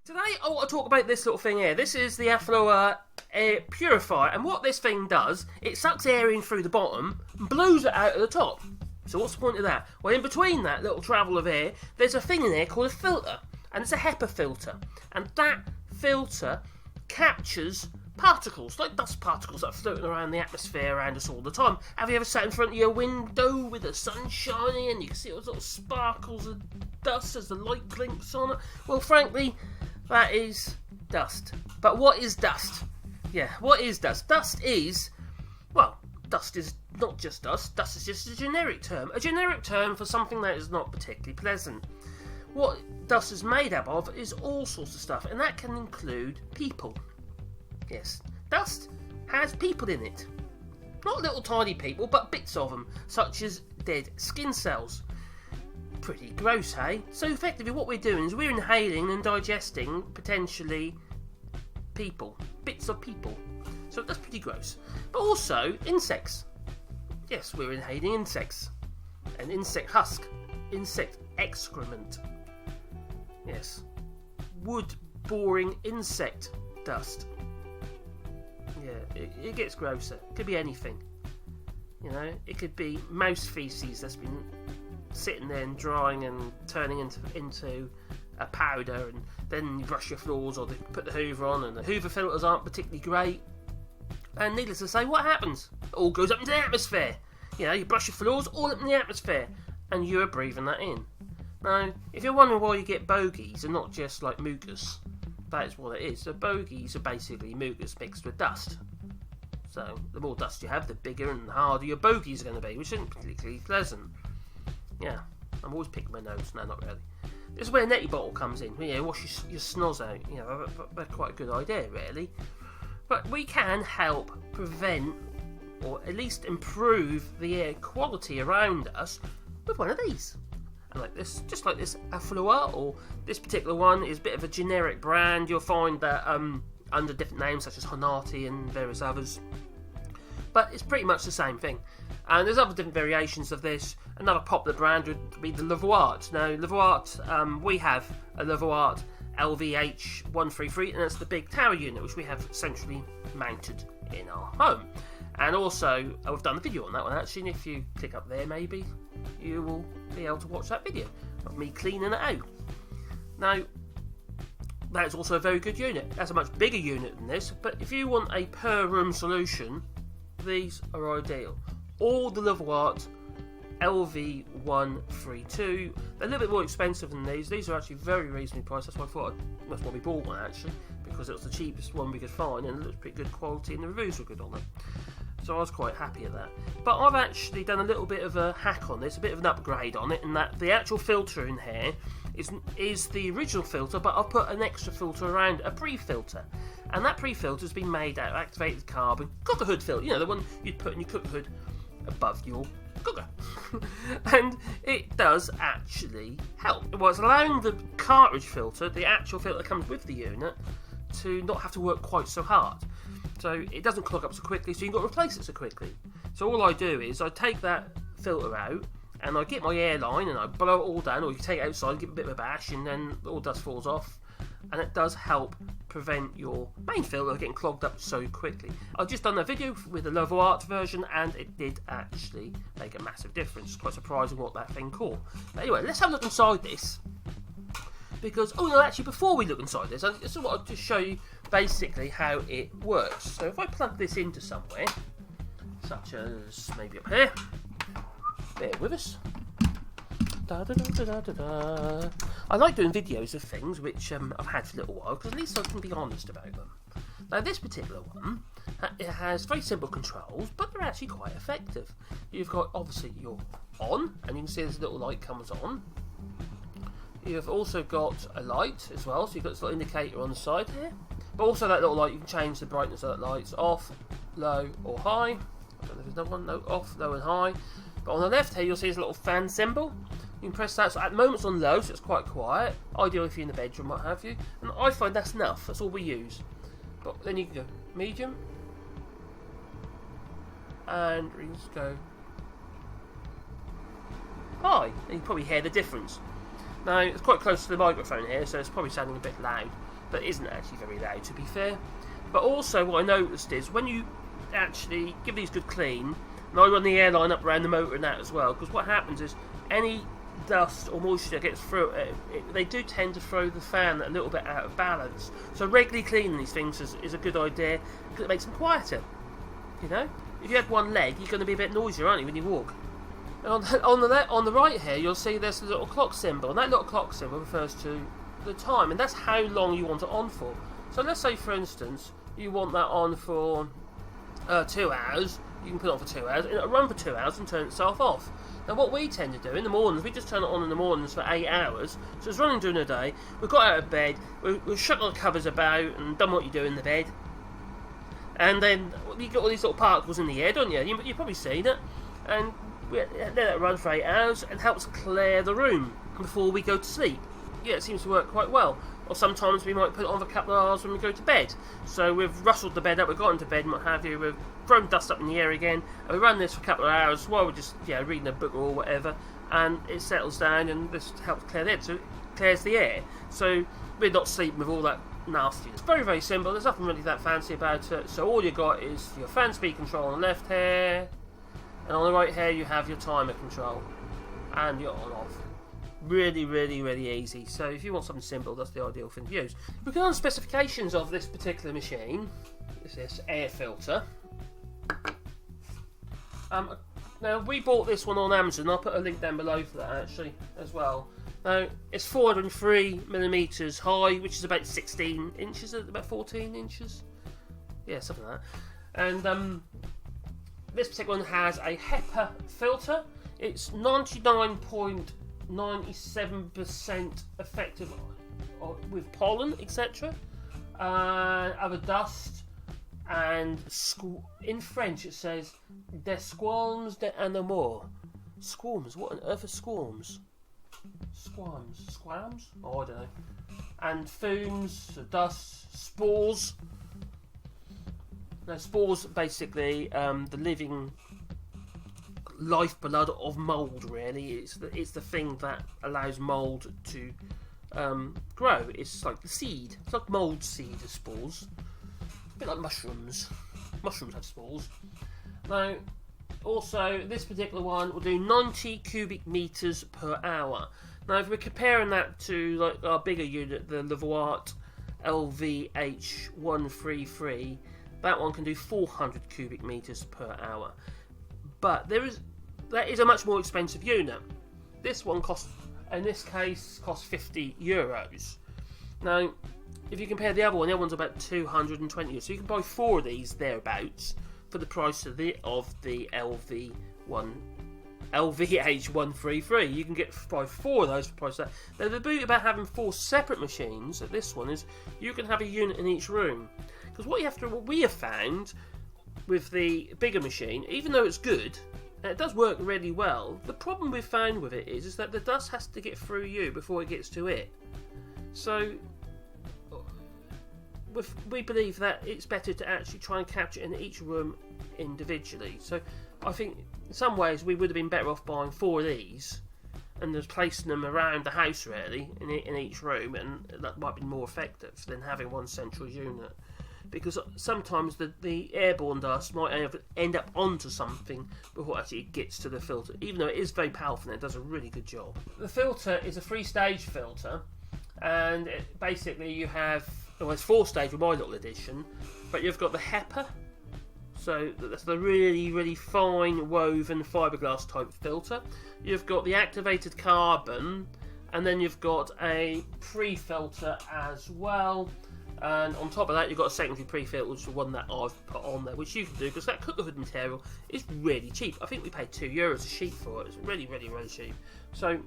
Today I want to talk about this little thing here. This is the Affloa Air Purifier, and what this thing does, it sucks air in through the bottom and blows it out of the top. So what's the point of that? Well, in between that little travel of air, there's a thing in there called a filter, and it's a HEPA filter, and that filter captures particles, like dust particles that are floating around the atmosphere around us all the time. Have you ever sat in front of your window with the sun shining and you can see those little sparkles of dust as the light blinks on it? Well, frankly, that is dust. But what is dust? Yeah, what is dust? Dust is not just dust. Dust is just a generic term. A generic term for something that is not particularly pleasant. What dust is made up of is all sorts of stuff, and that can include people. Yes, dust has people in it. Not little tiny people, but bits of them, such as dead skin cells. Pretty gross, hey? So effectively what we're doing is we're inhaling and digesting, potentially, people. Bits of people. So that's pretty gross. But also, insects. Yes, we're inhaling insects. An insect husk. Insect excrement. Yes. Wood-boring insect dust. Yeah, it gets grosser. It could be anything. You know, it could be mouse feces that's been sitting there and drying and turning into a powder, and then you brush your floors or put the Hoover on, and the Hoover filters aren't particularly great. And needless to say, what happens? It all goes up into the atmosphere. You know, you brush your floors all up in the atmosphere, and you're breathing that in. Now, if you're wondering why you get bogies and not just like mucus, that is what it is. So bogies are basically mucus mixed with dust. So the more dust you have, the bigger and harder your bogies are going to be, which isn't particularly pleasant. Yeah, I'm always picking my nose. No, not really. This is where a neti bottle comes in. You know, wash your snoz out. You know, that's quite a good idea, really. But we can help prevent, or at least improve, the air quality around us with one of these. And like this, just like this Affloa, or this particular one is a bit of a generic brand. You'll find that under different names such as Honati and various others. But it's pretty much the same thing. And there's other different variations of this. Another popular brand would be the Levoart. Now, Levoart, we have a Levoart LVH133, and that's the big tower unit which we have centrally mounted in our home. And also, I've done a video on that one actually, and if you click up there maybe, you will be able to watch that video of me cleaning it out. Now, that is also a very good unit. That's a much bigger unit than this, but if you want a per room solution, these are ideal. All the Levoart LV132. They're a little bit more expensive than these. These are actually very reasonably priced. That's why we bought one actually, because it was the cheapest one we could find and it looked pretty good quality and the reviews were good on it. So I was quite happy at that. But I've actually done a little bit of a hack on this, a bit of an upgrade on it, in that the actual filter in here is the original filter, but I've put an extra filter around, a pre-filter. And that pre-filter has been made out of activated carbon cooker hood filter. You know, the one you'd put in your cooker hood above your cooker. And it does actually help. Well, it's allowing the cartridge filter, the actual filter that comes with the unit, to not have to work quite so hard. So it doesn't clog up so quickly, so you've got to replace it so quickly. So all I do is I take that filter out and I get my airline and I blow it all down, or you can take it outside, give it a bit of a bash, and then all dust falls off. And it does help prevent your main filter getting clogged up so quickly. I've just done a video with the Levoart version and it did actually make a massive difference. It's quite surprising what that thing caught. But anyway, let's have a look inside this. Because, oh no, actually before we look inside this, I just want to show you basically how it works. So if I plug this into somewhere, such as maybe up here, bear with us. I like doing videos of things which I've had for a little while, because at least I can be honest about them. Now this particular one, it has very simple controls, but they're actually quite effective. You've got, obviously, your on, and you can see this little light comes on. You've also got a light as well, so you've got this little indicator on the side here. But also that little light, you can change the brightness of that light. It's off, low or high. I don't know if there's another one. No, off, low and high. But on the left here you'll see this little fan symbol. You can press that. So at the moment it's on low, so it's quite quiet. Ideal if you're in the bedroom, what have you. And I find that's enough. That's all we use. But then you can go medium. And we just go high. And you can probably hear the difference. Now, it's quite close to the microphone here, so it's probably sounding a bit loud, but it isn't actually very loud, to be fair. But also, what I noticed is, when you actually give these a good clean, and I run the air line up around the motor and that as well, because what happens is, any dust or moisture that gets through it, they do tend to throw the fan a little bit out of balance. So regularly cleaning these things is a good idea, because it makes them quieter. You know? If you have one leg, you're going to be a bit noisier, aren't you, when you walk? And on the right here, you'll see there's a little clock symbol, and that little clock symbol refers to the time, and that's how long you want it on for. So let's say, for instance, you want that on for 2 hours. You can put it on for 2 hours, and it'll run for 2 hours and turn itself off. Now, what we tend to do in the mornings, we just turn it on in the mornings for 8 hours. So it's running during the day. We've got out of bed, we've shut our covers about and done what you do in the bed. And then you get all these little particles in the air, don't you? You've probably seen it. And we let it run for 8 hours and helps clear the room before we go to sleep. Yeah, it seems to work quite well. Or sometimes we might put it on for a couple of hours when we go to bed. So we've rustled the bed up, we've got into bed and what have you, we've thrown dust up in the air again, and we run this for a couple of hours while we're just reading a book or whatever, and it settles down and this helps clear the air. So it clears the air. So we're not sleeping with all that nastiness. It's very, very simple, there's nothing really that fancy about it. So all you got is your fan speed control on the left here, and on the right here you have your timer control and your on off. Really, really, really easy. So if you want something simple, that's the ideal thing to use. We go on the specifications of this particular machine. This air filter. Now we bought this one on Amazon. I'll put a link down below for that actually as well. Now it's 403mm high, which is about 16 inches, about 14 inches. Yeah, something like that. And this particular one has a HEPA filter. It's 99.97% effective with pollen, etc. Other dust, and in French it says des squalms d'animaux. Squalms? What on earth are squalms? Squams? Oh, I don't know. And fumes, dust, spores. Now, spores basically the living lifeblood of mould. Really, it's the thing that allows mould to grow. It's like the seed. It's like mould seed of spores. A bit like mushrooms. Mushrooms have spores. Now, also this particular one will do 90 cubic meters per hour. Now, if we're comparing that to like our bigger unit, the Levoit LVH133, that one can do 400 cubic meters per hour. But that is a much more expensive unit. This one costs 50 euros. Now, if you compare the other one's about 220 euros. So you can buy 4 of these thereabouts for the price of the LVH133. You can buy 4 of those for the price of that. Now, the beauty about having 4 separate machines at this one is you can have a unit in each room. Because what we have found with the bigger machine, even though it's good, and it does work really well, the problem we've found with it is that the dust has to get through you before it gets to it. So we believe that it's better to actually try and capture it in each room individually. So I think in some ways we would have been better off buying 4 of these and just placing them around the house really in each room, and that might be more effective than having one central unit. Because sometimes the airborne dust might end up onto something before actually it gets to the filter, even though it is very powerful and it does a really good job. The filter is a 3-stage filter, and basically you have, well, it's 4-stage with my little edition, but you've got the HEPA, so that's the really, really fine woven fiberglass type filter. You've got the activated carbon, and then you've got a pre-filter as well. And on top of that, you've got a secondary pre-filter, which is the one that I've put on there, which you can do because that cooker hood material is really cheap. I think we paid €2 a sheet for it. It's really, really, really cheap. So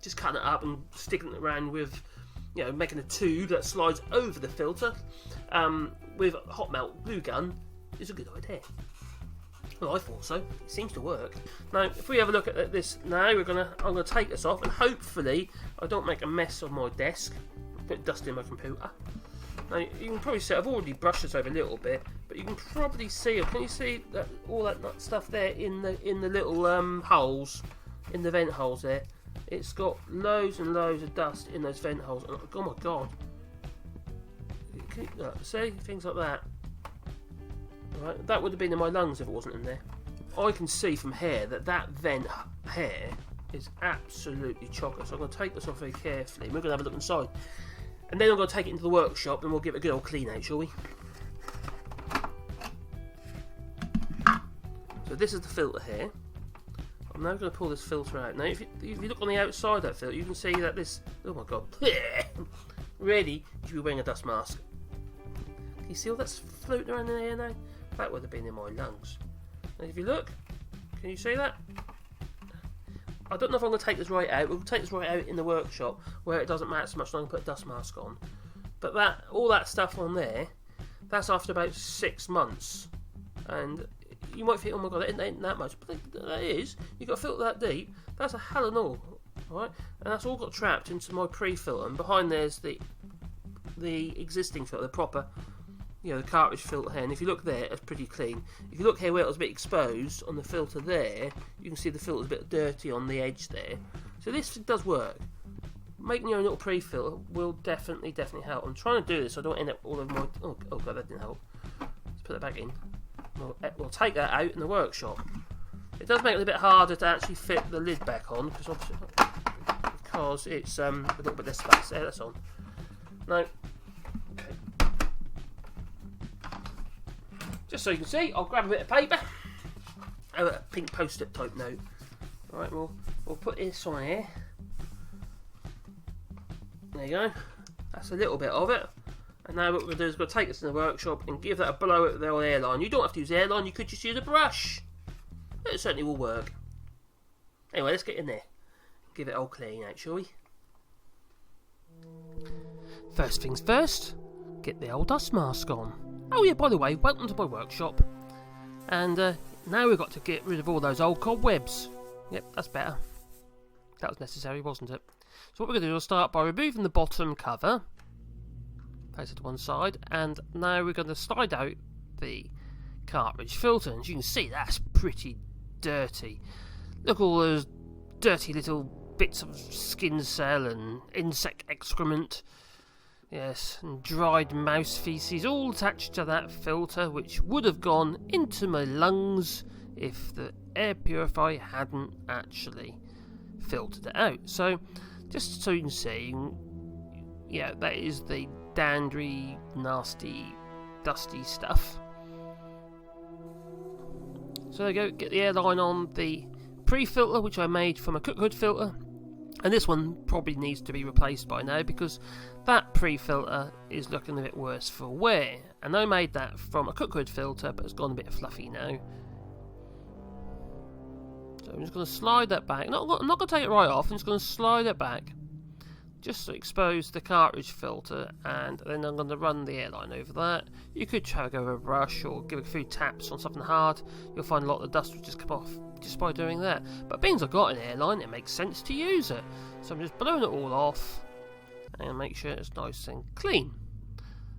just cutting it up and sticking it around with, making a tube that slides over the filter with a hot melt glue gun is a good idea. Well, I thought so. It seems to work. Now, if we have a look at this now, I'm gonna take this off, and hopefully I don't make a mess on my desk. Put dust in my computer. Now, you can probably see I've already brushed this over a little bit, but you can probably see, can you see that all that stuff there in the little holes, in the vent holes there? it's got loads and loads of dust in those vent holes. Oh my god. See? Things like that. Right, that would have been in my lungs if it wasn't in there. I can see from here that vent here is absolutely chocker. So I'm going to take this off very carefully. We're going to have a look inside. And then I'm going to take it into the workshop and we'll give it a good old clean out, shall we? So this is the filter here. I'm now going to pull this filter out. Now if you look on the outside of that filter, you can see that this... Oh my god. Really, you should be wearing a dust mask. Can you see all that's floating around in the air now? That would have been in my lungs. And if you look, can you see that? I don't know if I'm going to take this right out. We'll take this right out in the workshop where it doesn't matter so much, and I can put a dust mask on. But all that stuff on there, that's after about 6 months. And you might think, oh my god, it ain't that much. But that is. You've got to filter that deep. That's a hell of an all. Right? And that's all got trapped into my pre-filter. And behind there's the existing filter, the proper... the cartridge filter here, and if you look there, it's pretty clean. If you look here where it was a bit exposed on the filter there, you can see the filter's a bit dirty on the edge there. So this does work. Making your own little pre-filter will definitely help. I'm trying to do this so I don't end up all over my... Oh god, that didn't help. Let's put that back in. We'll take that out in the workshop. It does make it a bit harder to actually fit the lid back on, because it's a little bit less space there, that's on. No. Just so you can see, I'll grab a bit of paper. Oh, a pink post-it type note. Alright, we'll put this on here. There you go. That's a little bit of it. And now what we're going to do is we're going to take this in the workshop and give that a blow at the old airline. You don't have to use airline, you could just use a brush. It certainly will work. Anyway, let's get in there. Give it all clean out, shall we? First things first, get the old dust mask on. Oh yeah, by the way, welcome to my workshop. And now we've got to get rid of all those old cobwebs. Yep, that's better. That was necessary, wasn't it? So what we're going to do is start by removing the bottom cover. Place it to one side. And now we're going to slide out the cartridge filter. And as you can see, that's pretty dirty. Look at all those dirty little bits of skin cell and insect excrement. Yes, and dried mouse feces all attached to that filter, which would have gone into my lungs if the air purifier hadn't actually filtered it out. So, just so you can see, yeah, that is the dandry, nasty, dusty stuff. So there you go, get the airline on the pre-filter, which I made from a cook hood filter. And this one probably needs to be replaced by now because that pre-filter is looking a bit worse for wear. And I made that from a cook hood filter, but it's gone a bit fluffy now. So I'm just going to slide that back. I'm not going to take it right off. I'm just going to slide it back just to expose the cartridge filter, and then I'm going to run the airline over that. You could try to go with a brush or give a few taps on something hard. You'll find a lot of the dust will just come off just by doing that. But being I've got an airline, it makes sense to use it. So I'm just blowing it all off and make sure it's nice and clean.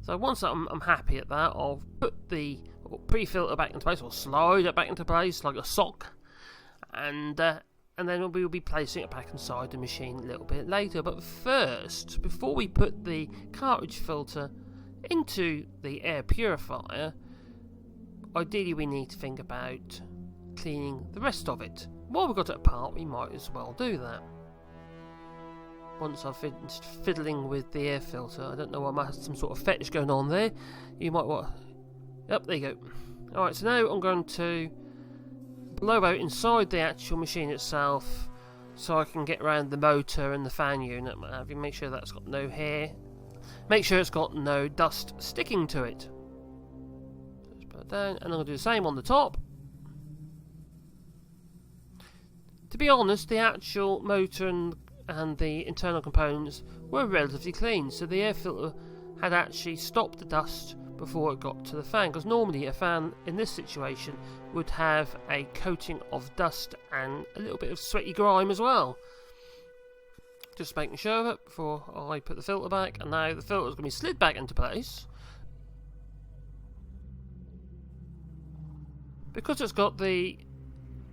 So once I'm happy at that, I'll put the pre-filter back into place, or slide it back into place like a sock, and then we'll be placing it back inside the machine a little bit later. But first, before we put the cartridge filter into the air purifier, ideally we need to think about cleaning the rest of it. While we've got it apart, we might as well do that. Once I've finished fiddling with the air filter, I don't know, I might have some sort of fetish going on there. You might want... Yep, there you go. Alright, so now I'm going to blow out inside the actual machine itself so I can get around the motor and the fan unit. Make sure that's got no hair. Make sure it's got no dust sticking to it. Just put it down, and I'm going to do the same on the top. To be honest, the actual motor and the internal components were relatively clean, so the air filter had actually stopped the dust before it got to the fan, because normally a fan in this situation would have a coating of dust and a little bit of sweaty grime as well. Just making sure of it before I put the filter back, and now the filter is going to be slid back into place. Because it's got the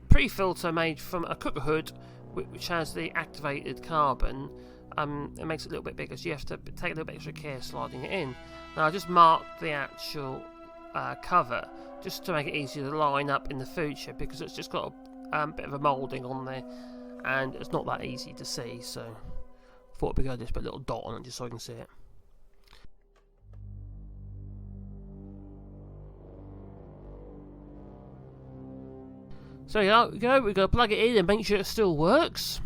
pre-filter made from a cooker hood, which has the activated carbon, it makes it a little bit bigger, so you have to take a little bit extra care sliding it in. Now I just marked the actual cover just to make it easier to line up in the food shed, because it's just got a bit of a moulding on there and it's not that easy to see, so I thought it'd be good to just put a little dot on it just so I can see it. So here we go, we've got to plug it in and make sure it still works.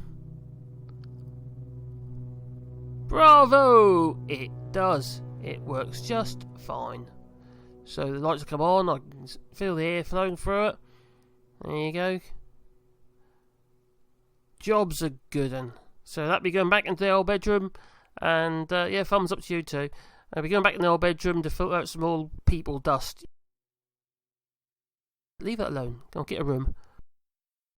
Bravo! It does. It works just fine. So the lights come on, I can feel the air flowing through it. There you go. Job's a good one. So that'll be going back into the old bedroom, and yeah, thumbs up to you too. I'll be going back in the old bedroom to filter out some old people dust. Leave it alone. Go and get a room.